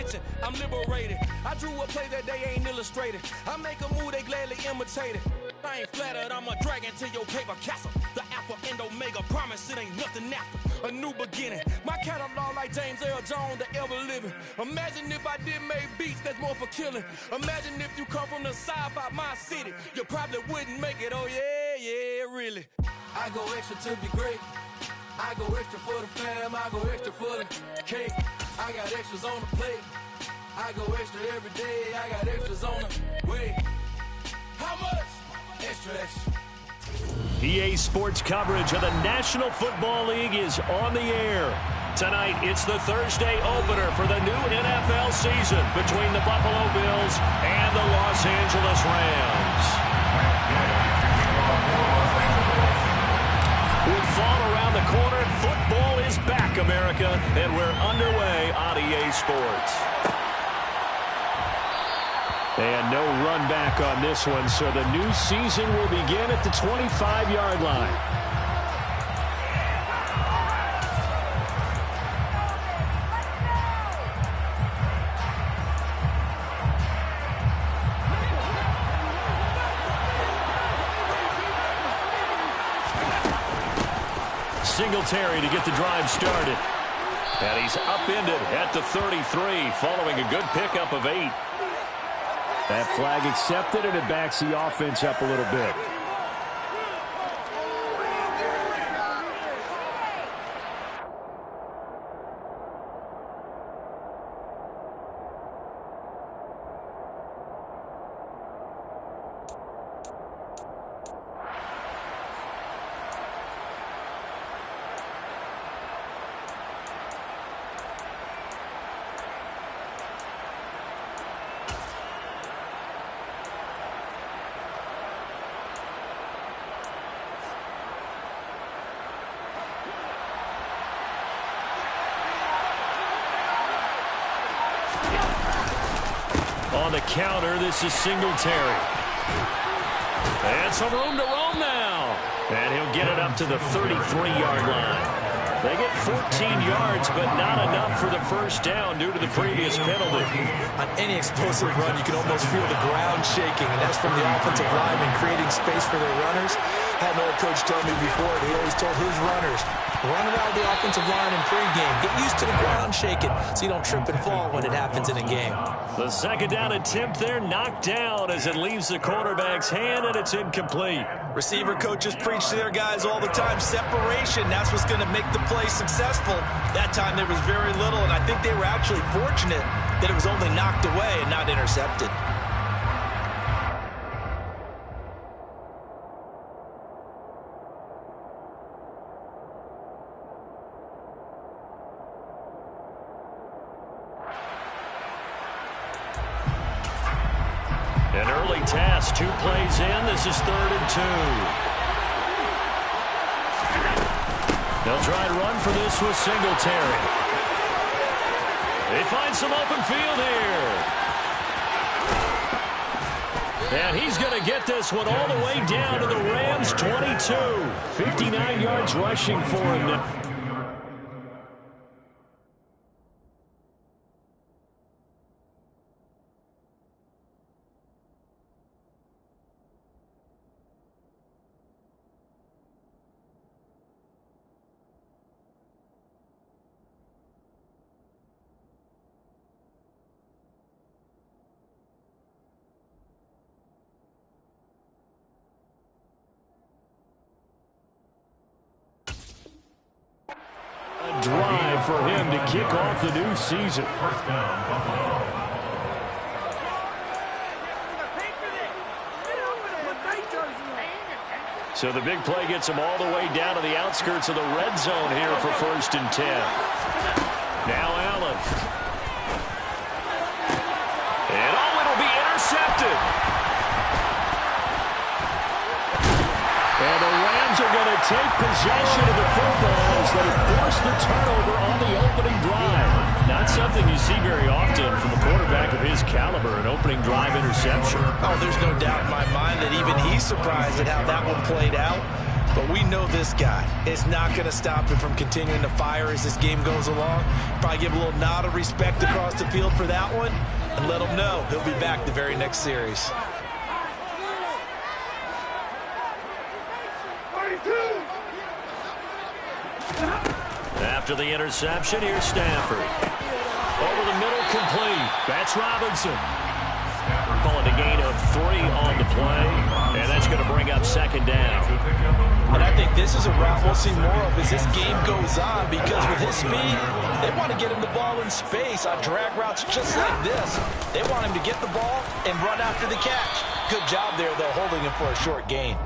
attention, I'm liberated. I drew a play that they ain't illustrated. I make a move, they gladly imitate it. I ain't flattered, I'm a dragon to your paper castle. The alpha and omega, promise it ain't nothing after. A new beginning, my catalog like James Earl Jones, the ever living. Imagine if I did make beats, that's more for killing. Imagine if you come from the south out my city, you probably wouldn't make it, oh yeah, really. I go extra to be great. I go extra for the fam, I go extra for the cake. I got extras on the plate. I go extra every day, I got extras on the way. How much? Extra, extra. EA Sports coverage of the National Football League is on the air. Tonight, it's the Thursday opener for the new NFL season between the Buffalo Bills and the Los Angeles Rams. With fall around the corner, football is back, America, and we're underway on EA Sports. And no run back on this one, so the new season will begin at the 25-yard line. Singletary to get the drive started. And he's upended at the 33, following a good pickup of 8. That flag accepted, and it backs the offense up a little bit. On the counter, this is Singletary. And some room to roam now. And he'll get it up to the 33-yard line. They get 14 yards, but not enough for the first down due to the previous penalty. On any explosive run, you can almost feel the ground shaking, and that's from the offensive linemen creating space for their runners. I had an old coach tell me before, he always told his runners, run around the offensive line in pregame. Get used to the ground shaking so you don't trip and fall when it happens in a game. The second down attempt there knocked down as it leaves the quarterback's hand, and it's incomplete. Receiver coaches preach to their guys all the time. Separation, that's what's going to make the play successful. That time there was very little, and I think they were actually fortunate that it was only knocked away and not intercepted. An early task, 2 plays in. This is 3rd and 2. They'll try and run for this with Singletary. They find some open field here. And he's going to get this one all the way down to the Rams' 22. 59 yards rushing for him. Drive for him to kick off the new season. So the big play gets him all the way down to the outskirts of the red zone here for 1st and 10. Now Allen. And it'll be intercepted. And the Rams are going to take possession of the football as they force the turnover on the opening drive. Not something you see very often from a quarterback of his caliber, an opening drive interception. Oh, there's no doubt in my mind that even he's surprised at how that one played out. But we know this guy is not going to stop him from continuing to fire as this game goes along. Probably give a little nod of respect across the field for that one and let him know he'll be back the very next series. After the interception, here's Stafford. Over the middle, complete. That's Robinson. Calling a gain of 3 on the play, and that's going to bring up second down. And I think this is a route we'll see more of as this game goes on, because with his speed, they want to get him the ball in space on drag routes just like this. They want him to get the ball and run after the catch. Good job there, though, holding him for a short gain.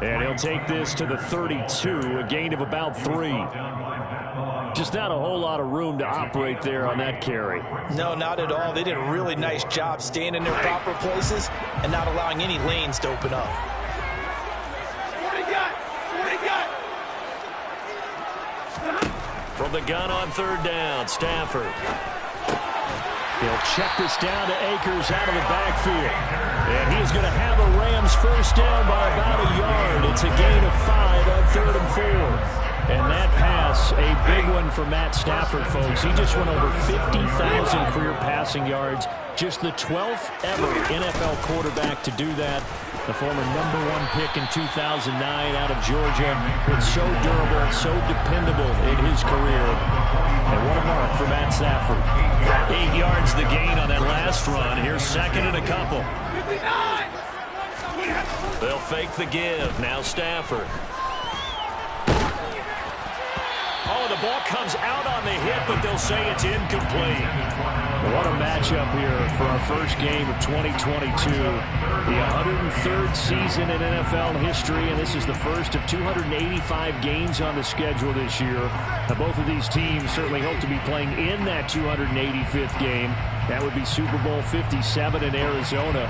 And he'll take this to the 32, a gain of about 3. Just not a whole lot of room to operate there on that carry. No, not at all. They did a really nice job staying in their proper places and not allowing any lanes to open up. From the gun on third down, Stafford. He'll check this down to Akers out of the backfield. And he's going to have the Rams first down by about a yard. It's a gain of 5 on 3rd and 4. And that pass, a big one for Matt Stafford, folks. He just went over 50,000 career passing yards. Just the 12th ever NFL quarterback to do that. The former #1 pick in 2009 out of Georgia. It's so durable, so dependable in his career. And what a mark for Matt Stafford. 8 yards the gain on that last run. Here's second and a couple. They'll fake the give. Now Stafford. Oh, the ball comes out on the hit, but they'll say it's incomplete. What a matchup here for our first game of 2022. The 103rd season in NFL history, and this is the first of 285 games on the schedule this year. Now, both of these teams certainly hope to be playing in that 285th game. That would be Super Bowl 57 in Arizona.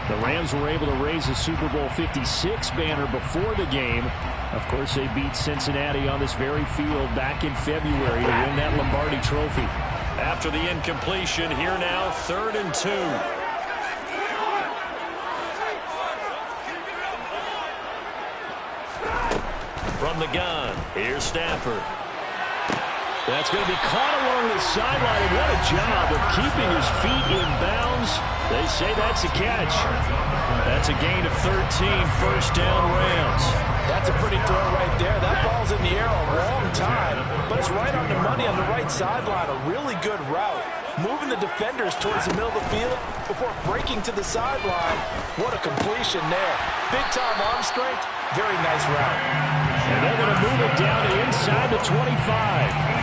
The Rams were able to raise the Super Bowl 56 banner before the game. Of course, they beat Cincinnati on this very field back in February to win that Lombardi Trophy. After the incompletion, here now, 3rd and 2. From the gun, here's Stafford. That's going to be caught along the sideline. And what a job of keeping his feet in bounds. They say that's a catch. That's a gain of 13, first down Rams. That's a pretty throw right there. That ball's in the air a long time, but it's right on the money on the right sideline. A really good route. Moving the defenders towards the middle of the field before breaking to the sideline. What a completion there. Big-time arm strength. Very nice route. And they're going to move it down to inside the 25.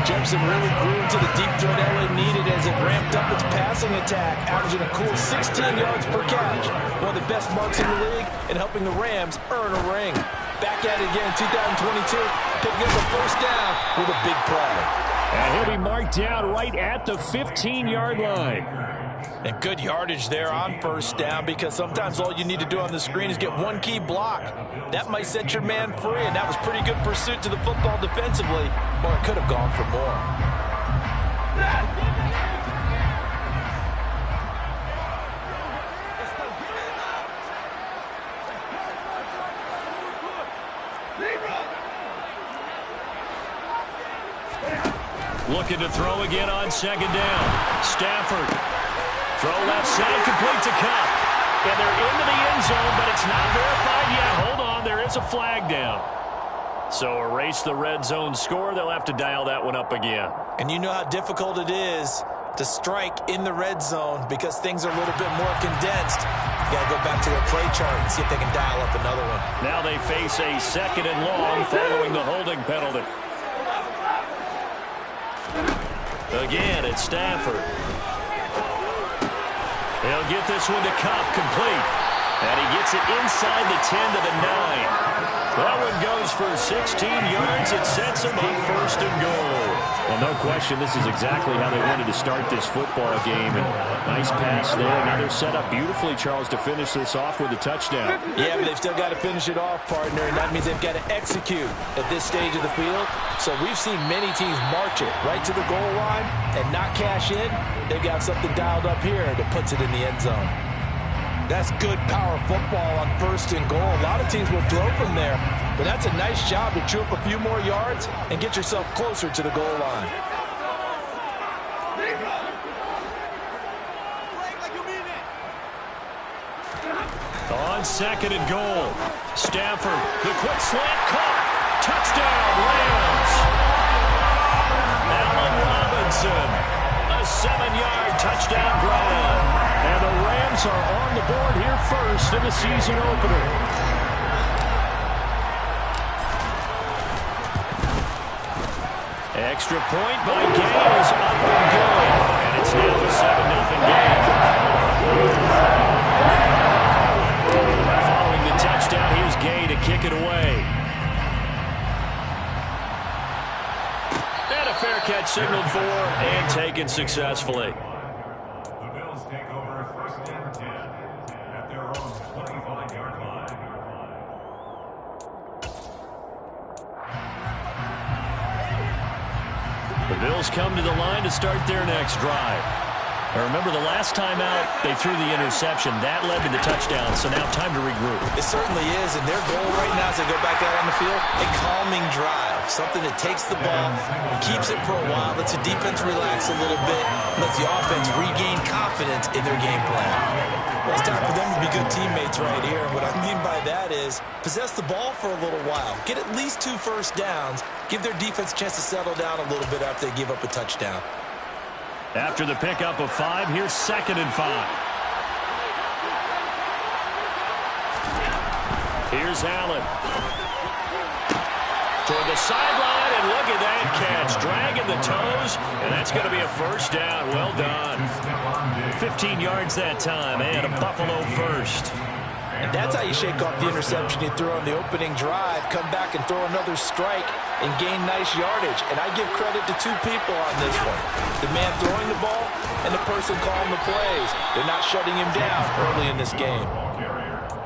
Jefferson really grew into the deep threat LA needed as it ramped up its passing attack, averaging a cool 16 yards per catch. One of the best marks in the league and helping the Rams earn a ring. Back at it again in 2022, picking up a first down with a big play. And he'll be marked down right at the 15-yard line. And good yardage there on first down, because sometimes all you need to do on the screen is get one key block. That might set your man free, and that was pretty good pursuit to the football defensively, or it could have gone for more. Looking to throw again on second down. Stafford. Throw left side, complete to Cup. And they're into the end zone, but it's not verified yet. Hold on, there is a flag down. So erase the red zone score. They'll have to dial that one up again. And you know how difficult it is to strike in the red zone because things are a little bit more condensed. You got to go back to their play chart and see if they can dial up another one. Now they face a 2nd and long following the holding penalty. Again, it's Stafford. He'll get this one to Cup, complete. And he gets it inside the 10 to the 9. That one goes for 16 yards. It sets him up 1st and goal. Well, no question, this is exactly how they wanted to start this football game. And nice pass there. Now they're set up beautifully, Charles, to finish this off with a touchdown. Yeah, but they've still got to finish it off, partner, and that means they've got to execute at this stage of the field. So we've seen many teams march it right to the goal line and not cash in. They've got something dialed up here that puts it in the end zone. That's good power football on 1st and goal. A lot of teams will throw from there, but that's a nice job to chew up a few more yards and get yourself closer to the goal line. On 2nd and goal, Stafford, the quick slant caught. Touchdown, Rams. Allen Robinson, a 7-yard touchdown grab. And the Rams are on the board here first in the season opener. Extra point by Gay is up and good. And it's now a 7-0 game. Following the touchdown, here's Gay to kick it away. And a fair catch signaled for and taken successfully. The Bills take over 1st and 10 at their own 25-yard line. The Bills come to the line to start their next drive. Now remember, the last time out, they threw the interception. That led to the touchdown, so now time to regroup. It certainly is, and their goal right now as they go back out on the field, a calming drive. Something that takes the ball, keeps it for a while, lets the defense relax a little bit, lets the offense regain confidence in their game plan. Well, it's time for them to be good teammates right here. And what I mean by that is possess the ball for a little while, get at least 2 first downs, give their defense a chance to settle down a little bit after they give up a touchdown. After the pickup of 5, here's 2nd and 5. Here's Allen. Toward the sideline, and look at that catch. Dragging the toes, and that's going to be a first down. Well done. 15 yards that time, and a Buffalo first. And that's how you shake off the interception you threw on the opening drive, come back and throw another strike and gain nice yardage. And I give credit to 2 people on this one. The man throwing the ball and the person calling the plays. They're not shutting him down early in this game.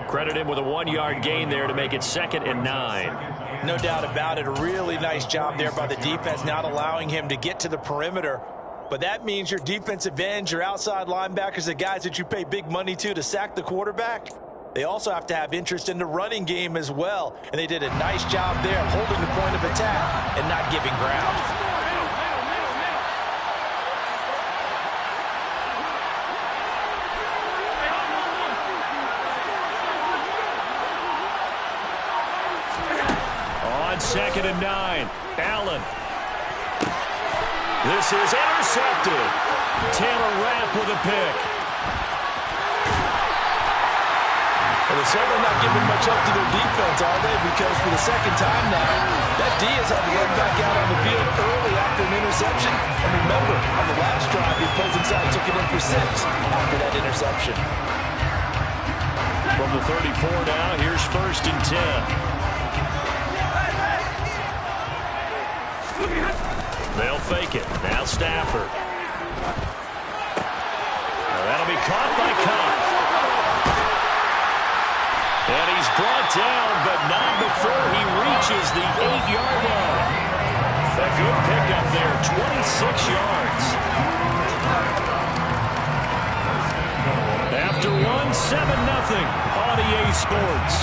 Credit him with a 1-yard gain there to make it 2nd and 9. No doubt about it. A really nice job there by the defense, not allowing him to get to the perimeter. But that means your defensive ends, your outside linebackers, the guys that you pay big money to sack the quarterback, they also have to have interest in the running game as well. And they did a nice job there of holding the point of attack and not giving ground. On 2nd and 9, Allen. This is intercepted. Taylor Rapp with a pick. Well, they're certainly not giving much up to their defense, are they? Because for the 2nd time now, that D has had to run back out on the field early after an interception. And remember, on the last drive, the opposing side took it in for 6 after that interception. From the 34 now, here's 1st and 10. They'll fake it. Now Stafford. Now that'll be caught by Cobb. And he's brought down, but not before he reaches the 8-yard line. A good pickup there, 26 yards. After 7-0 on EA Sports.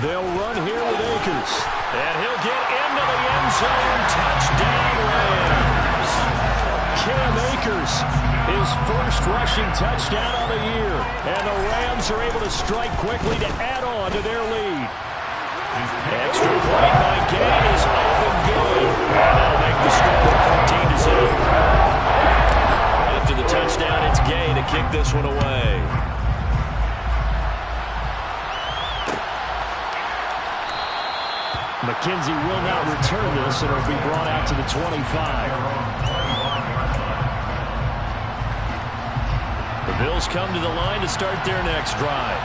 They'll run here with Akers. And he'll get into the end zone. Touchdown, Rams. Cam Akers, his first rushing touchdown of the year. And the Rams are able to strike quickly to add on to their lead. Extra point by Gay is up and good. And that'll make the score 14-7. After the touchdown, it's Gay to kick this one away. McKenzie will not return this, and it'll be brought out to the 25. The Bills come to the line to start their next drive.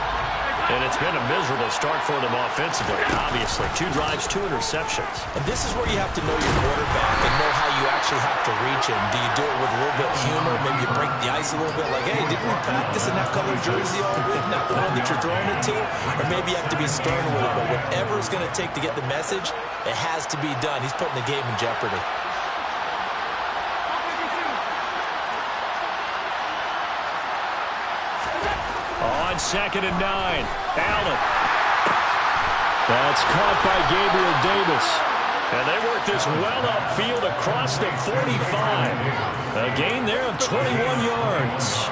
And it's been a miserable start for them offensively, obviously. 2 drives, 2 interceptions. And this is where you have to know your quarterback and know how you actually have to reach him. Do you do it with a little bit of humor? Maybe you break the ice a little bit like, hey, didn't we practice in that color jersey all week, not the one that you're throwing it to? Or maybe you have to be stern with it, but whatever it's going to take to get the message, it has to be done. He's putting the game in jeopardy. On 2nd and 9, Allen. That's caught by Gabriel Davis. And they work this well upfield across the 45. A gain there of 21 yards.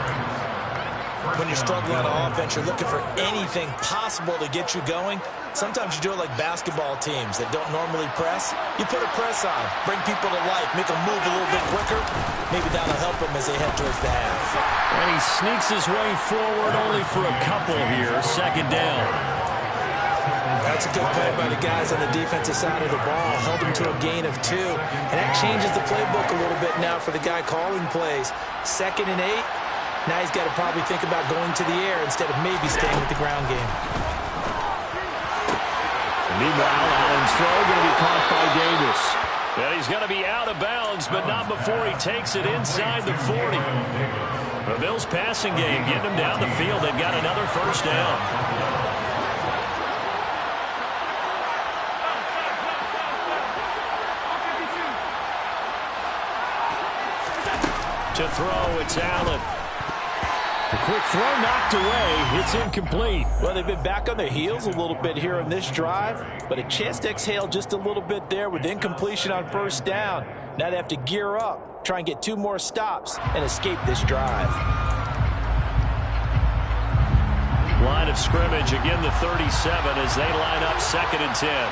When you're struggling on offense, you're looking for anything possible to get you going. Sometimes you do it like basketball teams that don't normally press. You put a press on, bring people to life, make them move a little bit quicker. Maybe that'll help them as they head towards the half. And he sneaks his way forward only for a couple here. 2nd down. That's a good play by the guys on the defensive side of the ball. Held them to a gain of 2. And that changes the playbook a little bit now for the guy calling plays. 2nd and 8. Now he's got to probably think about going to the air instead of maybe staying with the ground game. Meanwhile, Allen's throw going to be caught by Davis. And he's going to be out of bounds, but not before he takes it inside the 40. The Bills' passing game getting them down the field. They've got another 1st down. To throw, it's Allen. The quick throw knocked away. It's incomplete. Well, they've been back on their heels a little bit here in this drive, but a chance to exhale just a little bit there with incompletion on 1st down. Now they have to gear up, try and get 2 more stops, and escape this drive. Line of scrimmage, again the 37 as they line up 2nd and 10.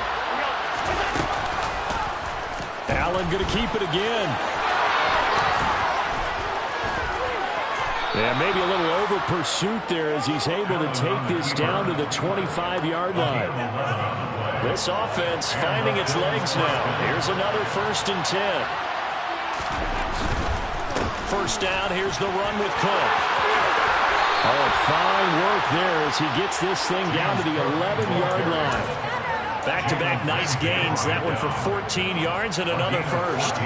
Allen going to keep it again. Yeah, maybe a little over pursuit there as he's able to take this down to the 25-yard line. This offense finding its legs now. Here's another 1st and 10. 1st down, here's the run with Cook. Oh, fine work there as he gets this thing down to the 11-yard line. Back-to-back nice gains. That one for 14 yards and another 1st.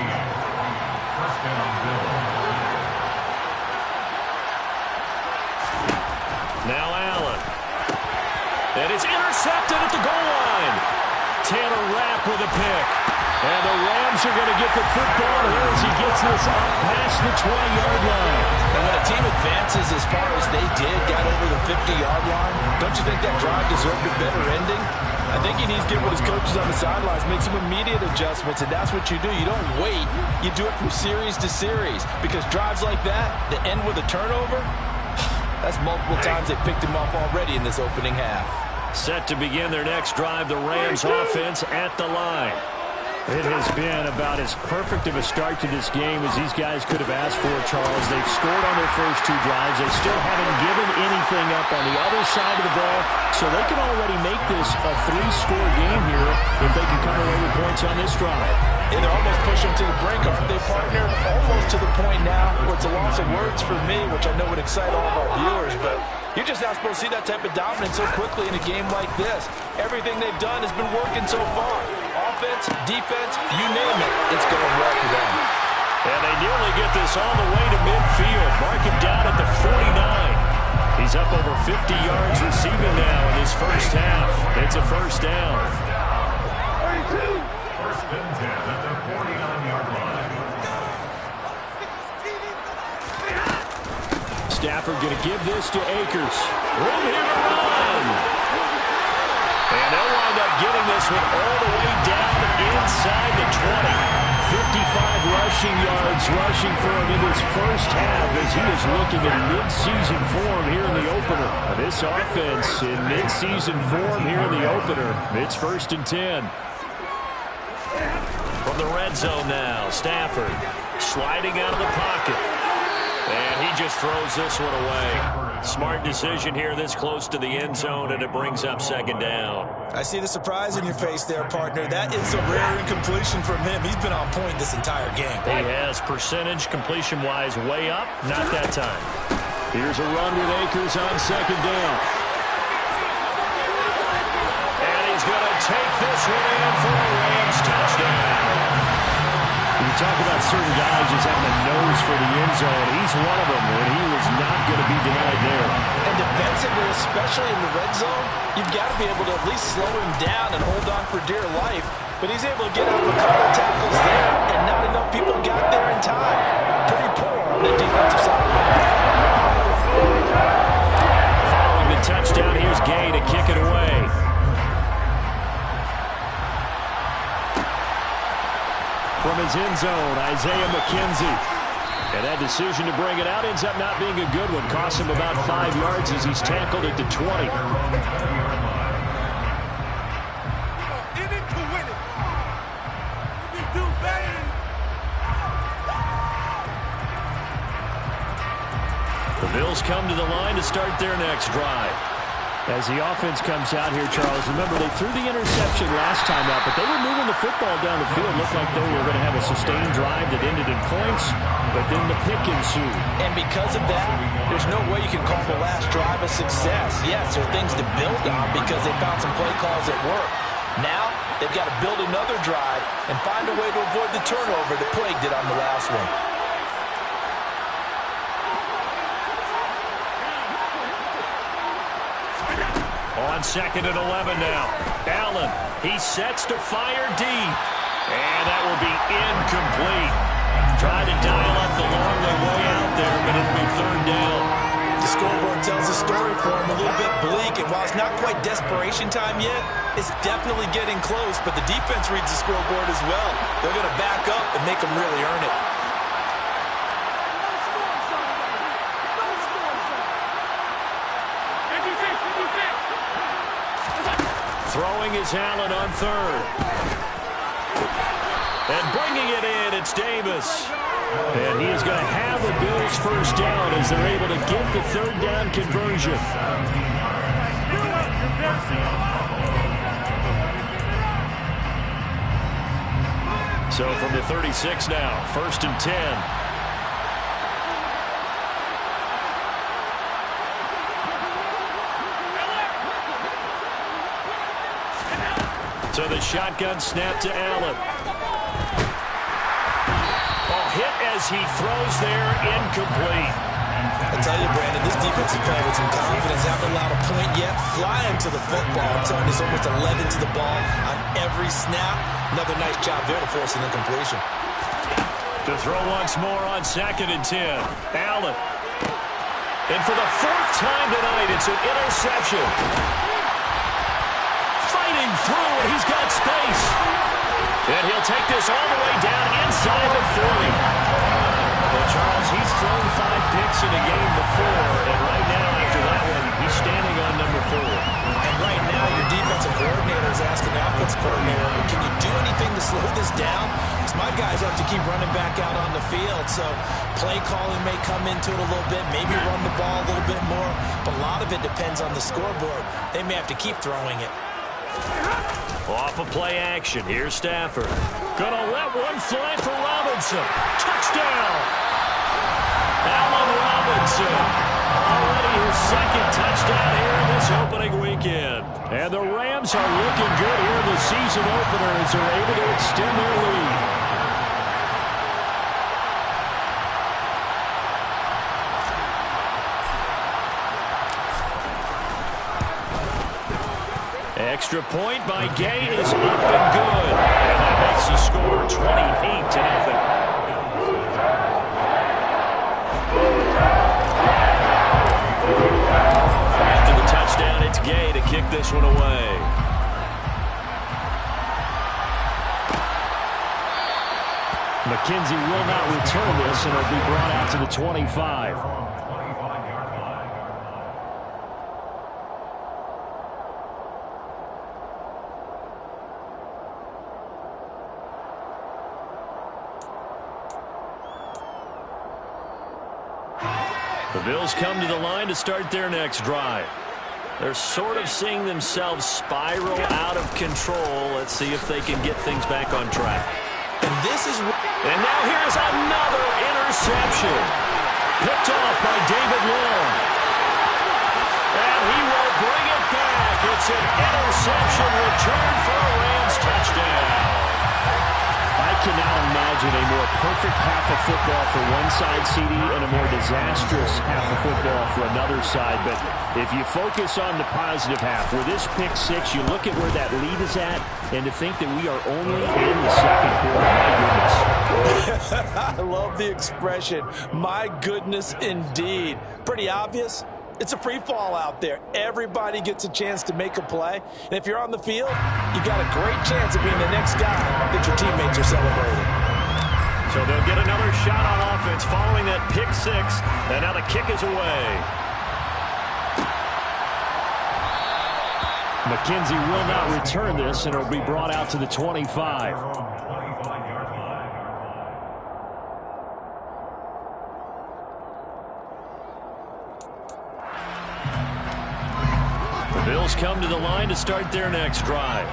Now Allen. And it's intercepted at the goal line. Taylor Rapp with a pick. And the Rams are going to get the football here as he gets this up past the 20-yard line. And when a team advances as far as they did, got over the 50-yard line, don't you think that drive deserved a better ending? I think he needs to get with his coaches on the sidelines, make some immediate adjustments, and that's what you do. You don't wait. You do it from series to series because drives like that end with a turnover, that's multiple times they picked him off already in this opening half. Set to begin their next drive, the Rams offense at the line. It has been about as perfect of a start to this game as these guys could have asked for, Charles. They've scored on their first 2 drives. They still haven't given anything up on the other side of the ball, so they can already make this a 3-score game here if they can come away with points on this drive. Yeah, they're almost pushing to the brink, aren't they, partner? Almost to the point now where it's a loss of words for me, which I know would excite all of our viewers, but you're just not supposed to see that type of dominance so quickly in a game like this. Everything they've done has been working so far. Offense, defense, you name it, it's going well for them. And they nearly get this all the way to midfield. Mark him down at the 49. He's up over 50 yards receiving now in his first half. It's a 1st down. 1st and 10 at the 49-yard line. Stafford going to give this to Akers. Room here to run. And they'll wind up getting this one all the way down inside the 20. 55 rushing yards rushing for him in his first half as he is looking at mid-season form here in the opener. This offense in mid-season form here in the opener. It's 1st and 10. From the red zone now, Stafford sliding out of the pocket. And he just throws this one away. Smart decision here this close to the end zone, and it brings up 2nd down. I see the surprise in your face there, partner. That is a rare incompletion from him. He's been on point this entire game. He has percentage completion-wise way up. Not that time. Here's a run with Akers on 2nd down. take this one in for a Rams touchdown. You talk about certain guys just having a nose for the end zone. He's one of them, and he was not going to be denied there. And defensively, especially in the red zone, you've got to be able to at least slow him down and hold on for dear life. But he's able to get up a couple of tackles there, and not enough people got there in time. Pretty poor on the defensive side of the ball. Following the touchdown, here's Gay to kick it away. From his end zone, Isaiah McKenzie. And that decision to bring it out ends up not being a good one. Cost him about 5 yards as he's tackled at the 20. The Bills come to the line to start their next drive. As the offense comes out here, Charles, remember they threw the interception last time out, but they were moving the football down the field. Looked like they were going to have a sustained drive that ended in points, but then the pick ensued. And because of that, there's no way you can call the last drive a success. Yes, there are things to build on because they found some play calls that work. Now, they've got to build another drive and find a way to avoid the turnover that plagued it on the last one. On 2nd and 11 now. Allen, he sets to fire deep. And that will be incomplete. Tried to dial up the long way out there, but it'll be 3rd down. The scoreboard tells a story for him, a little bit bleak. And while it's not quite desperation time yet, it's definitely getting close. But the defense reads the scoreboard as well. They're going to back up and make them really earn it. Throwing is Allen on 3rd. And bringing it in, it's Davis. And he is going to have the Bills first down as they're able to get the 3rd down conversion. So from the 36 now, 1st and 10. So the shotgun snap to Allen. Oh, hit as he throws there, incomplete. I tell you, Brandon, this defense is playing with some confidence. Haven't allowed a point yet. Flying to the football. I'm telling you, there's almost 11 to the ball on every snap. Another nice job there to force an incompletion. To throw once more on 2nd and 10. Allen. And for the 4th time tonight, it's an interception. Through, and he's got space. And he'll take this all the way down inside the 40. Well, Charles, he's thrown 5 picks in a game before, and right now, after that one, he's standing on number 4. And right now, your defensive coordinator is asking the offensive coordinator, can you do anything to slow this down? Because my guys have to keep running back out on the field, so play calling may come into it a little bit, maybe run the ball a little bit more, but a lot of it depends on the scoreboard. They may have to keep throwing it. Off of play action. Here's Stafford. Gonna let one fly for Robinson. Touchdown! Allen Robinson. Already his 2nd touchdown here in this opening weekend. And the Rams are looking good here in the season opener as they're able to extend their lead. Extra point by Gay is up and good. And that makes the score 28-0. After the touchdown, it's Gay to kick this one away. McKenzie will not return this, and it'll be brought out to the 25. The Bills come to the line to start their next drive. They're sort of seeing themselves spiral out of control. Let's see if they can get things back on track. And now here's another interception. Picked off by David Long. And he will bring it back. It's It's an interception returned for a Rams touchdown. I cannot imagine a more perfect half of football for one side, CD, and a more disastrous half of football for another side. But if you focus on the positive half, with this pick six, you look at where that lead is at, and to think that we are only in the second quarter, my goodness. I love the expression, my goodness indeed. Pretty obvious. It's a free fall out there. Everybody gets a chance to make a play. And if you're on the field, you've got a great chance of being the next guy that your teammates are celebrating. So they'll get another shot on offense following that pick six. And now the kick is away. McKenzie will not return this, and it'll be brought out to the 25. Bills come to the line to start their next drive.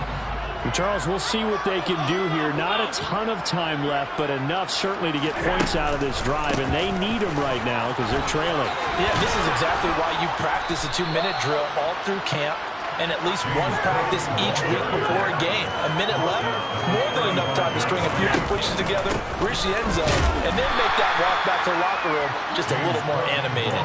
Charles, we'll see what they can do here. Not a ton of time left, but enough certainly to get points out of this drive, and they need them right now because they're trailing. Yeah, this is exactly why you practice a 2-minute drill all through camp and at least one practice each week before a game. A minute left, more than enough time to string a few completions together, reach the end zone, and then make that walk back to the locker room just a little more animated.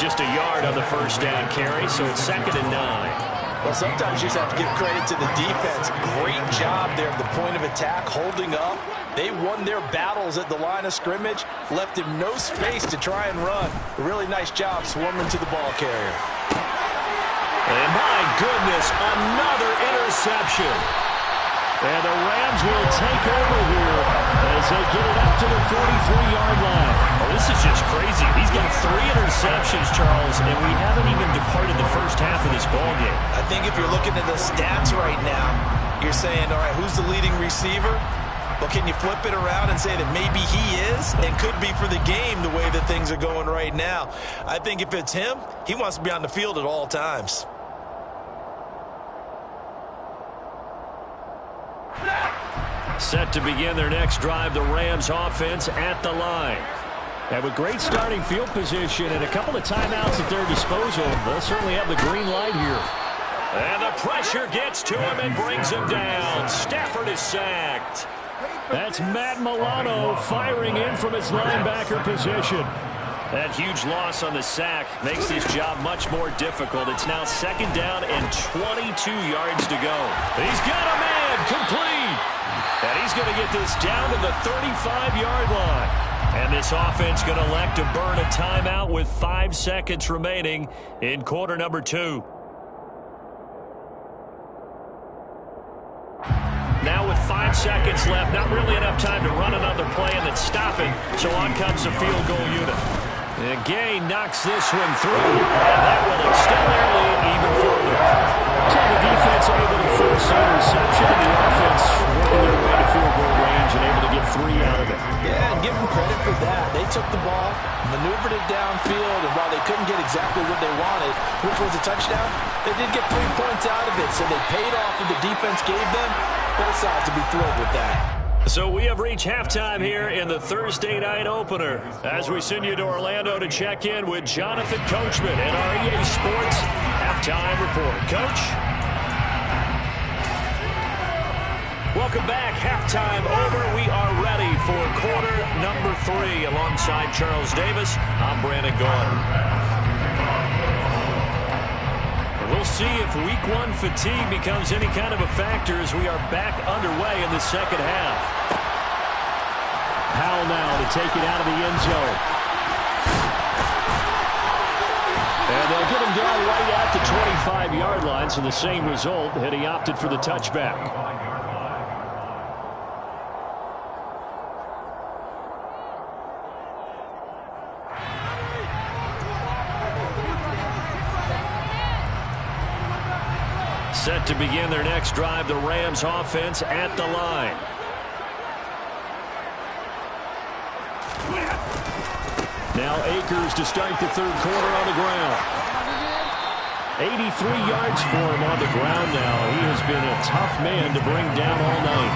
Just a yard on the first down carry, so it's 2nd and 9. Well, sometimes you just have to give credit to the defense. Great job there at the point of attack, holding up. They won their battles at the line of scrimmage, left him no space to try and run. A really nice job swarming to the ball carrier. And my goodness, another interception. And the Rams will take over here as they get it up to the 43-yard line. Oh, this is just crazy. He's got 3 interceptions, Charles, and we haven't even departed the first half of this ballgame. I think if you're looking at the stats right now, you're saying, all right, who's the leading receiver? Well, can you flip it around and say that maybe he is and could be for the game the way that things are going right now? I think if it's him, he wants to be on the field at all times. Set to begin their next drive, the Rams offense at the line. And with great starting field position and a couple of timeouts at their disposal, they'll certainly have the green light here. And the pressure gets to him and brings him down. Stafford is sacked. That's Matt Milano firing in from his linebacker position. That huge loss on the sack makes this job much more difficult. It's now 2nd down and 22 yards to go. He's got a man complete. And he's going to get this down to the 35-yard line. And this offense going to elect to burn a timeout with 5 seconds remaining in quarter number 2. Now with 5 seconds left, not really enough time to run another play and then stop it. So on comes the field goal unit. And Gay knocks this one through, and that will extend their lead even further. So the defense able to force the interception, and the offense working their way to field goal range and able to get 3 out of it. Yeah, and give them credit for that. They took the ball, maneuvered it downfield, and while they couldn't get exactly what they wanted, which was a touchdown, they did get 3 points out of it, so they paid off what the defense gave them. Both sides to be thrilled with that. So we have reached halftime here in the Thursday night opener as we send you to Orlando to check in with Jonathan Coachman and our EA Sports halftime report. Coach? Welcome back. Halftime over. We are ready for quarter number 3 alongside Charles Davis. I'm Brandon Gaudin. We'll see if week 1 fatigue becomes any kind of a factor as we are back underway in the second half. Powell now to take it out of the end zone. And they'll get him down right at the 25-yard line, so the same result, and he opted for the touchback. Set to begin their next drive, the Rams offense at the line. Now Akers to start the third quarter on the ground. 83 yards for him on the ground now. He has been a tough man to bring down all night.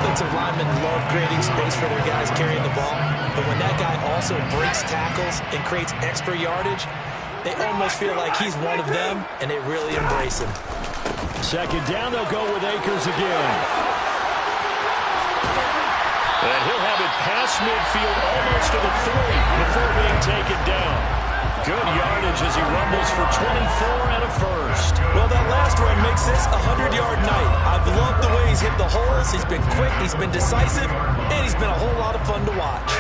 Offensive linemen love creating space for their guys carrying the ball, but when that guy also breaks tackles and creates extra yardage, They almost feel like he's one of them, and they really embrace him. Second down, they'll go with Akers again. And he'll have it past midfield almost to the 3 before being taken down. Good yardage as he rumbles for 24 and a first. Well, that last run makes this a 100-yard night. I've loved the way he's hit the holes. He's been quick, he's been decisive, and he's been a whole lot of fun to watch.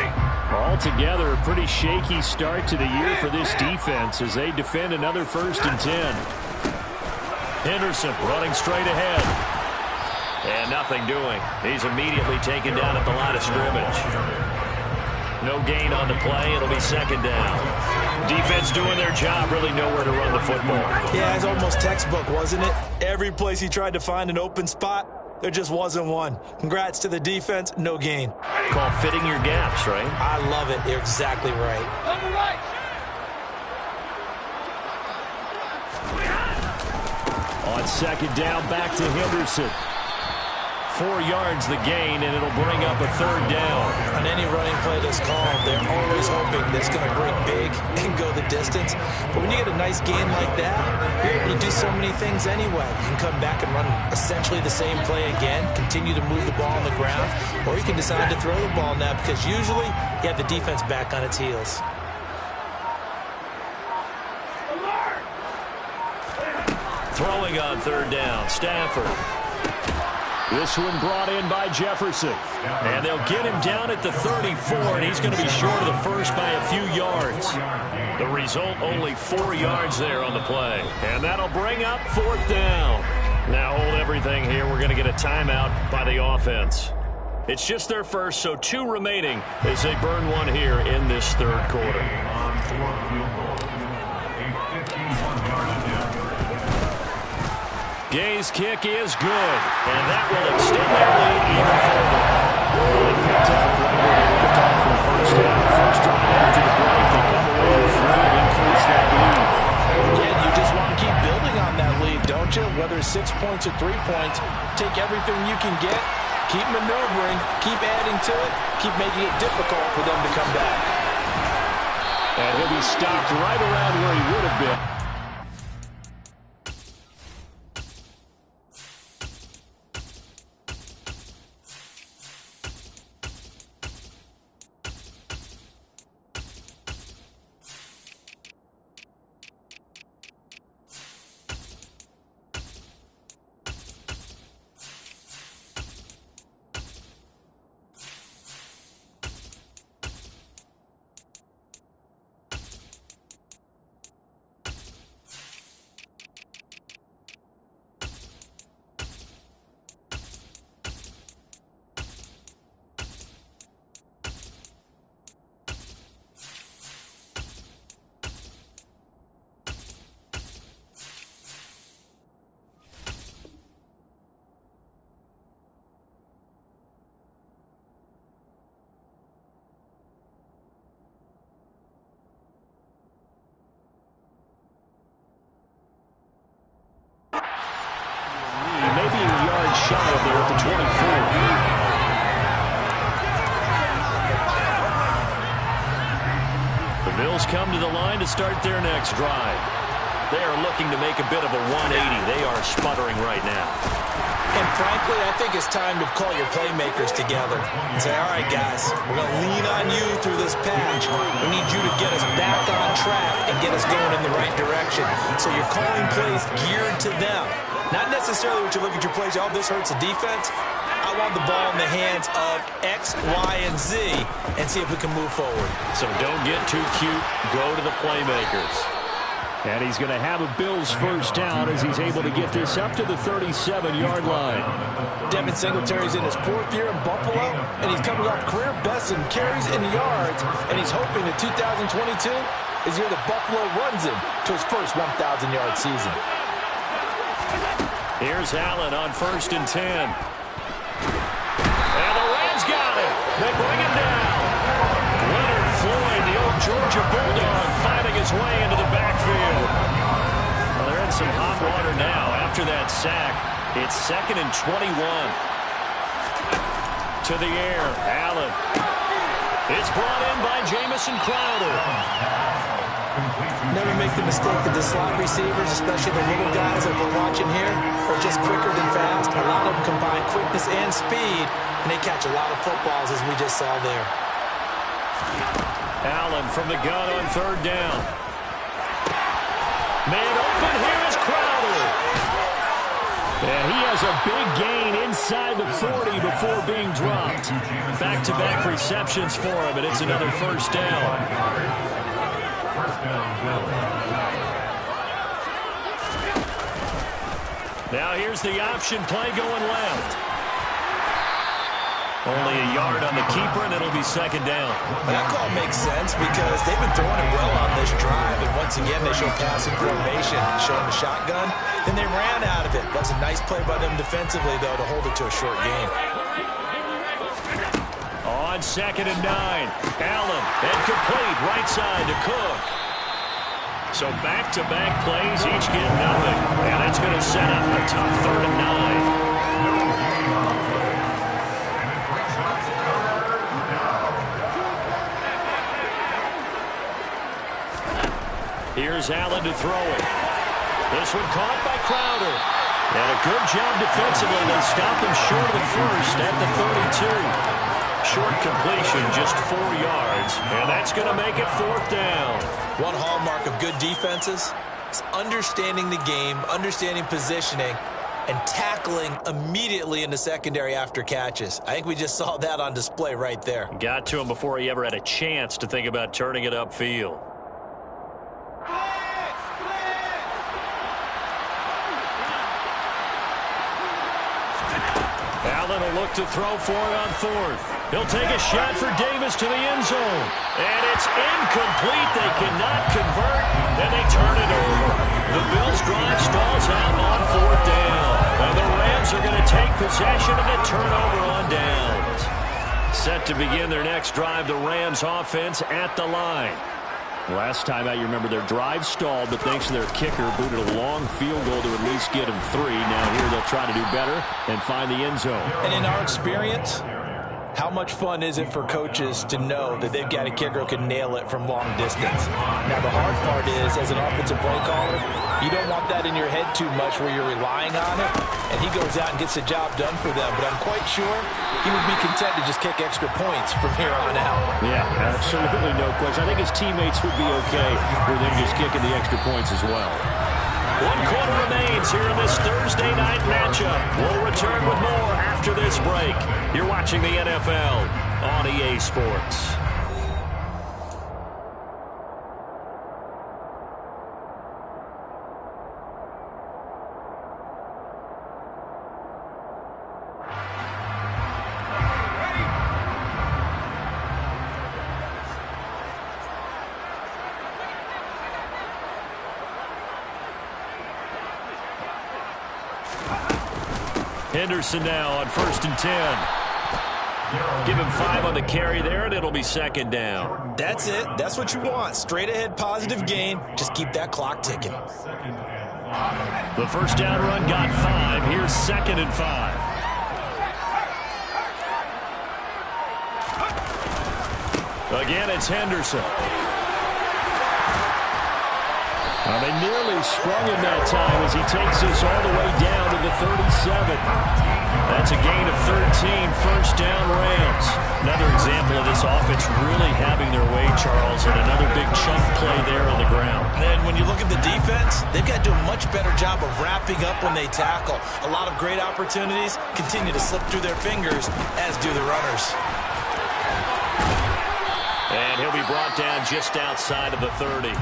Altogether, a pretty shaky start to the year for this defense as they defend another 1st and 10. Henderson running straight ahead. And nothing doing. He's immediately taken down at the line of scrimmage. No gain on the play. It'll be second down. Defense doing their job, really nowhere to run the football. Yeah, it's almost textbook, wasn't it? Every place he tried to find an open spot, there just wasn't one. Congrats to the defense, no gain. Call fitting your gaps, right? I love it. You're exactly right. On second down, back to Henderson. 4 yards the gain, and it'll bring up a 3rd down. On any running play that's called, they're always hoping that it's going to break big and go the distance. But when you get a nice gain like that, you're able to do so many things anyway. You can come back and run essentially the same play again, continue to move the ball on the ground, or you can decide to throw the ball now because usually you have the defense back on its heels. Throwing on 3rd down, Stafford. This one brought in by Jefferson. And they'll get him down at the 34, and he's going to be short of the first by a few yards. The result, only 4 yards there on the play. And that'll bring up 4th down. Now hold everything here. We're going to get a timeout by the offense. It's just their first, so 2 remaining as they burn one here in this 3rd quarter. Gay's kick is good, and that will extend their lead even further. They picked up right where they left off in the first half. First drive after the break, they come away with 3 and increase that lead. Yeah, you just want to keep building on that lead, don't you? Whether it's 6 points or 3 points, take everything you can get, keep maneuvering, keep adding to it, keep making it difficult for them to come back. And he'll be stopped right around where he would have been. Maybe a yard shy of there at the 24. The Bills come to the line to start their next drive. They are looking to make a bit of a 180. They are sputtering right now. And frankly, I think it's time to call your playmakers together and say, all right, guys, we're going to lean on you through this patch. We need you to get us back on track and get us going in the right direction. So you're calling plays geared to them. Not necessarily what you look at your plays, oh, this hurts the defense. I want the ball in the hands of X, Y, and Z and see if we can move forward. So don't get too cute. Go to the playmakers. And he's going to have a Bills first down as he's able to get this up to the 37-yard line. Devin Singletary's in his 4th year in Buffalo, and he's coming off career best in carries and yards, and he's hoping that 2022 is the year that Buffalo runs him to his first 1,000-yard season. Here's Allen on 1st and 10. And the Rams got it. They bring him down. Leonard Floyd, the old Georgia Bulldog, finding his way into the backfield. Well, they're in some hot water now. After that sack, it's 2nd and 21. To the air, Allen. It's brought in by Jamison Crowder. Never make the mistake that the slot receivers, especially the little guys that we're watching here, are just quicker than fast. A lot of them combine quickness and speed, and they catch a lot of footballs, as we just saw there. Allen from the gun on third down. Man open, here is Crowder. And he has a big gain inside the 40 before being dropped. Back-to-back receptions for him, and it's another first down. Now here's the option play going left. Only a yard on the keeper, and it'll be second down. Well, that call makes sense because they've been throwing it well on this drive, and once again they show passing formation, showing the shotgun. Then they ran out of it. That was a nice play by them defensively, though, to hold it to a short gain. On 2nd and 9, Allen, and complete right side to Cook. So back-to-back plays, each get nothing. And that's going to set up a tough 3rd and 9. Here's Allen to throw it. This one caught by Crowder. And a good job defensively. They stop him short of the first at the 32. Short completion, just 4 yards. And that's going to make it 4th down. One hallmark of good defenses is understanding the game, understanding positioning, and tackling immediately in the secondary after catches. I think we just saw that on display right there. Got to him before he ever had a chance to think about turning it upfield. Allen will look to throw for it on 4th. He'll take a shot for Davis to the end zone. And it's incomplete. They cannot convert. Then they turn it over. The Bills drive stalls out on 4th down. And the Rams are going to take possession of the turnover on downs. Set to begin their next drive, the Rams offense at the line. Last time out, you remember their drive stalled, but thanks to their kicker, booted a long field goal to at least get them 3. Now here they'll try to do better and find the end zone. And in our experience, how much fun is it for coaches to know that they've got a kicker who can nail it from long distance? Now, the hard part is, as an offensive play caller, you don't want that in your head too much where you're relying on it, and he goes out and gets the job done for them. But I'm quite sure he would be content to just kick extra points from here on out. Yeah, absolutely no question. I think his teammates would be okay with him just kicking the extra points as well. 1 quarter remains here in this Thursday night matchup. We'll return with more after this break. You're watching the NFL on EA Sports. Henderson now on 1st and 10. Give him 5 on the carry there, and it'll be 2nd down. That's it. That's what you want. Straight ahead positive gain. Just keep that clock ticking. The first down run got 5. Here's 2nd and 5. Again, it's Henderson. Well, they nearly sprung him that time as he takes us all the way down to the 37. That's a gain of 13, first down Rams. Another example of this offense really having their way, Charles, and another big chunk play there on the ground. And when you look at the defense, they've got to do a much better job of wrapping up when they tackle. A lot of great opportunities continue to slip through their fingers, as do the runners. And he'll be brought down just outside of the 30.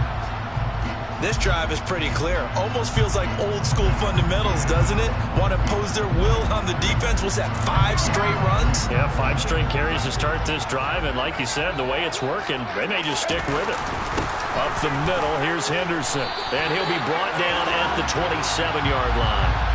This drive is pretty clear. Almost feels like old school fundamentals, doesn't it? Want to impose their will on the defense. Was that 5 straight runs? Yeah, 5 straight carries to start this drive. And like you said, the way it's working, they may just stick with it. Up the middle, here's Henderson. And he'll be brought down at the 27-yard line.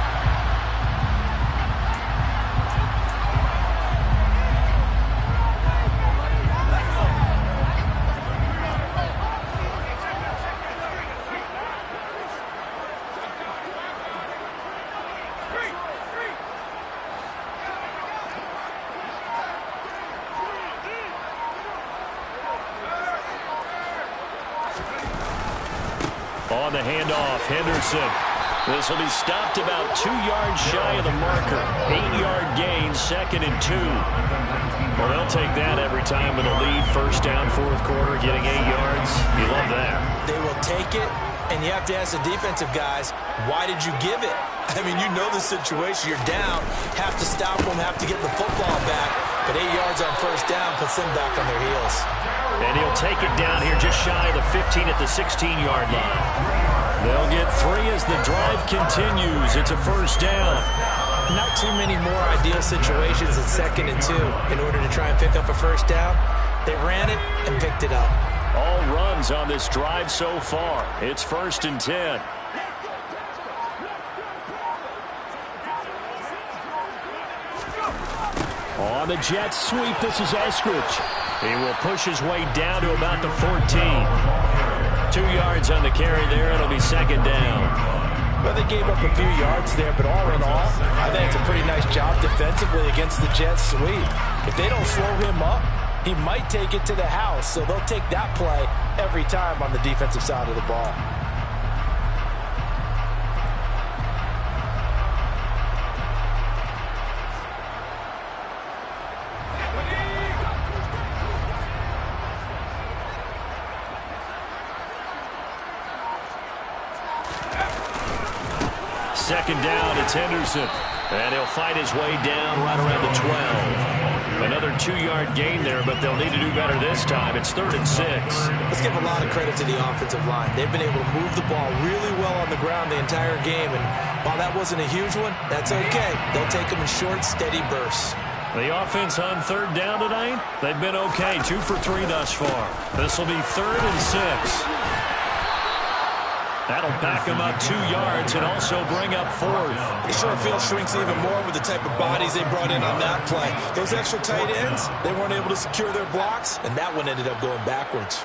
On the handoff, Henderson. This will be stopped about 2 yards shy of the marker. 8-yard gain, 2nd and 2. Well, they'll take that every time with a lead. First down, fourth quarter, getting 8 yards. You love that. They will take it, and you have to ask the defensive guys, why did you give it? I mean, you know the situation. You're down, have to stop them, have to get the football back. But 8 yards on first down puts them back on their heels. And he'll take it down here just shy of the 15 at the 16-yard line. They'll get 3 as the drive continues. It's a first down. Not too many more ideal situations at 2nd and 2 in order to try and pick up a first down. They ran it and picked it up. All runs on this drive so far. It's 1st and 10. On the Jets sweep, this is Eskridge. He will push his way down to about the 14. 2 yards on the carry there. It'll be 2nd down. Well, they gave up a few yards there, but all in all, I think it's a pretty nice job defensively against the Jets sweep. If they don't slow him up, he might take it to the house, so they'll take that play every time on the defensive side of the ball. Second down, it's Henderson. And he'll fight his way down right around the 12. Another 2-yard gain there, but they'll need to do better this time. It's 3rd and 6. Let's give a lot of credit to the offensive line. They've been able to move the ball really well on the ground the entire game. And while that wasn't a huge one, that's okay. They'll take them in short, steady bursts. The offense on 3rd down tonight, they've been okay. 2 for 3 thus far. This will be 3rd and 6. That'll back them up 2 yards and also bring up 4th. The short field shrinks even more with the type of bodies they brought in on that play. Those extra tight ends, they weren't able to secure their blocks, and that one ended up going backwards.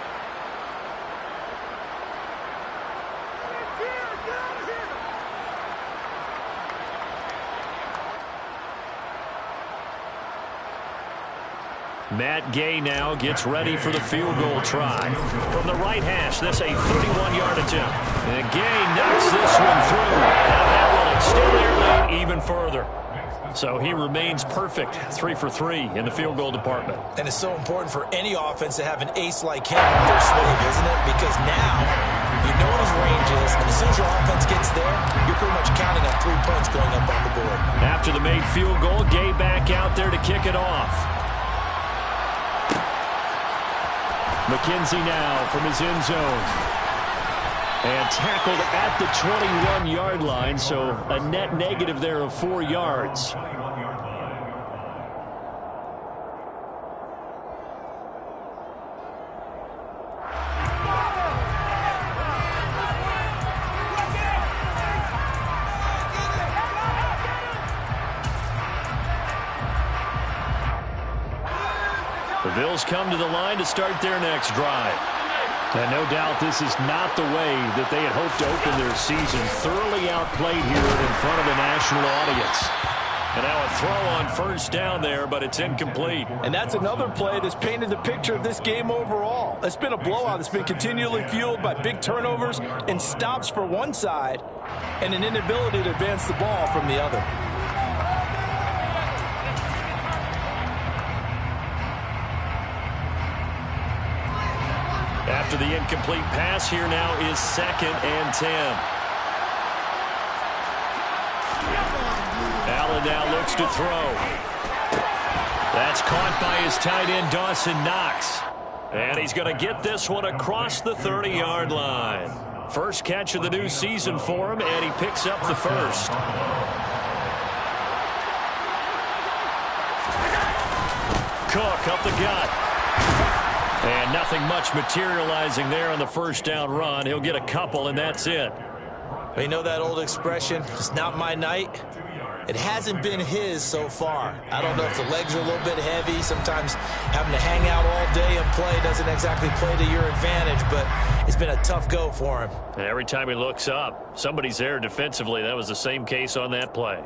Matt Gay now gets ready for the field goal try. From the right hash, this a 31-yard attempt. And Gay knocks this one through. And that will extend their lead even further. So he remains perfect, 3 for 3 in the field goal department. And it's so important for any offense to have an ace like him up their sleeve, isn't it? Because now you know what his range is, and as soon as your offense gets there, you're pretty much counting on 3 points going up on the board. After the made field goal, Gay back out there to kick it off. McKenzie now from his end zone. And tackled at the 21-yard line, so a net negative there of 4 yards. The Bills come to the line to start their next drive. And no doubt this is not the way that they had hoped to open their season. Thoroughly outplayed here in front of a national audience. And now a throw on first down there, but it's incomplete. And that's another play that's painted the picture of this game overall. It's been a blowout that's been continually fueled by big turnovers and stops for one side and an inability to advance the ball from the other. After the incomplete pass, here now is 2nd and 10. Allen now looks to throw. That's caught by his tight end, Dawson Knox. And he's going to get this one across the 30-yard line. First catch of the new season for him, and he picks up the first. Cook up the gut. And nothing much materializing there on the first down run. He'll get a couple, and that's it. You know that old expression, it's not my night? It hasn't been his so far. I don't know if the legs are a little bit heavy. Sometimes having to hang out all day and play doesn't exactly play to your advantage, but it's been a tough go for him. And every time he looks up, somebody's there defensively. That was the same case on that play.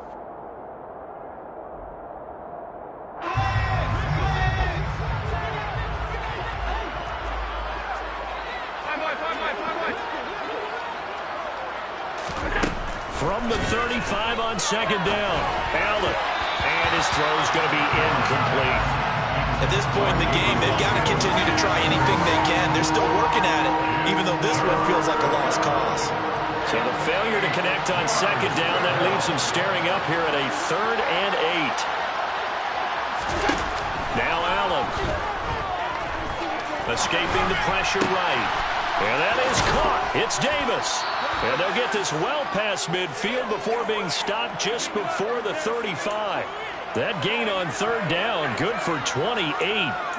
From the 35 on second down, Allen. And his throw's going to be incomplete. At this point in the game, they've got to continue to try anything they can. They're still working at it, even though this one feels like a lost cause. So the failure to connect on second down, that leaves him staring up here at a 3rd and 8. Now Allen. Escaping the pressure right. And that is caught. It's Davis. And they'll get this well past midfield before being stopped just before the 35. That gain on 3rd down, good for 28.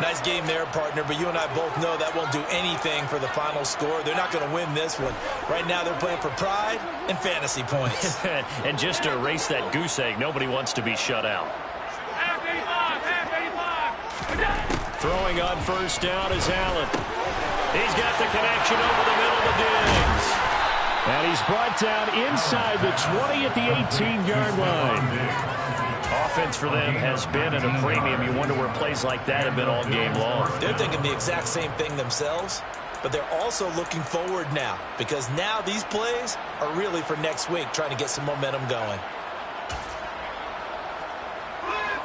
Nice game there, partner, but you and I both know that won't do anything for the final score. They're not going to win this one. Right now they're playing for pride and fantasy points. And just to erase that goose egg, nobody wants to be shut out. Throwing on 1st down is Allen. He's got the connection over the middle to Diggs. And he's brought down inside the 20 at the 18-yard line. Offense for them has been at a premium. You wonder where plays like that have been all game long. They're thinking the exact same thing themselves, but they're also looking forward now because now these plays are really for next week, trying to get some momentum going.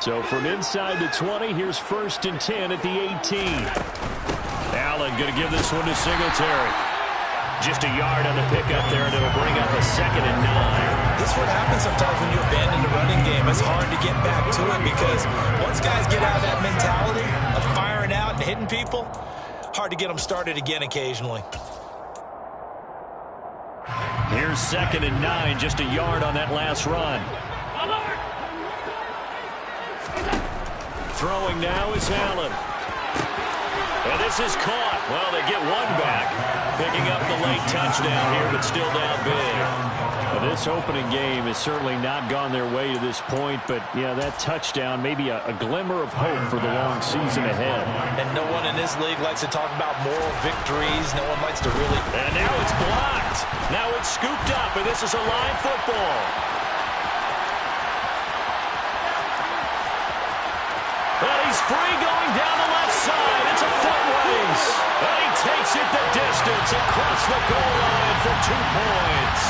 So from inside the 20, here's 1st and 10 at the 18. Allen going to give this one to Singletary. Just a yard on the pickup there, and it'll bring up a 2nd and 9. This is what happens sometimes when you abandon the running game. It's hard to get back to it because once guys get out of that mentality of firing out and hitting people, hard to get them started again occasionally. Here's 2nd and 9, just a yard on that last run. Throwing now is Allen. And this is caught. Well, they get one back. Picking up the late touchdown here, but still down big. Well, this opening game has certainly not gone their way to this point, but, yeah, that touchdown, maybe a glimmer of hope for the long season ahead. And no one in this league likes to talk about moral victories. No one likes to really... And now it's blocked. Now it's scooped up, and this is a live football. And he's free going down the left side. It's a foot race. And he takes it the distance across the goal line for 2 points.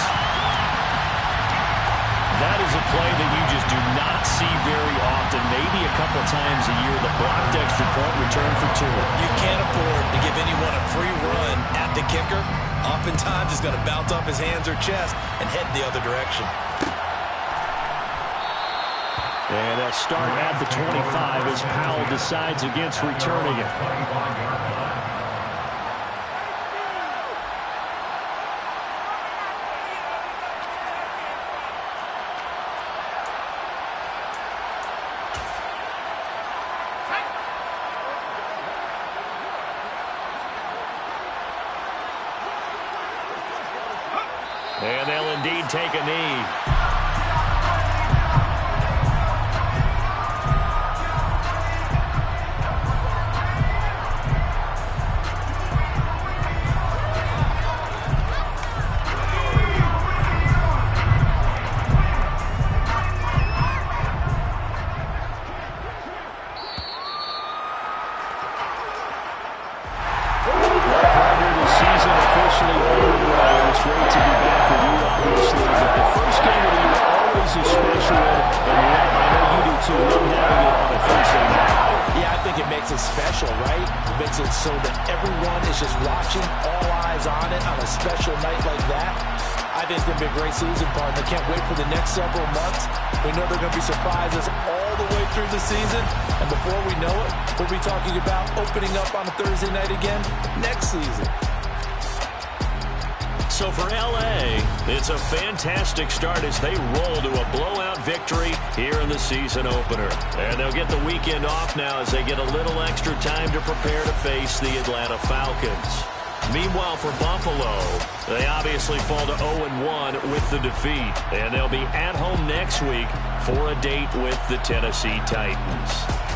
That is a play that you just do not see very often. Maybe a couple times a year, the blocked extra point return for 2. You can't afford to give anyone a free run at the kicker. Oftentimes, he's going to bounce off his hands or chest and head the other direction. And they'll start at the 25 as Powell decides against returning it. And they'll indeed take a knee. Special, right? It makes it so that everyone is just watching, all eyes on it on a special night like that. I think it's going to be a great season, partner. Can't wait for the next several months. We know there are going to be surprises all the way through the season. And before we know it, we'll be talking about opening up on a Thursday night again next season. So for L.A., it's a fantastic start as they roll to a blowout victory here in the season opener. And they'll get the weekend off now as they get a little extra time to prepare to face the Atlanta Falcons. Meanwhile, for Buffalo, they obviously fall to 0-1 with the defeat. And they'll be at home next week for a date with the Tennessee Titans.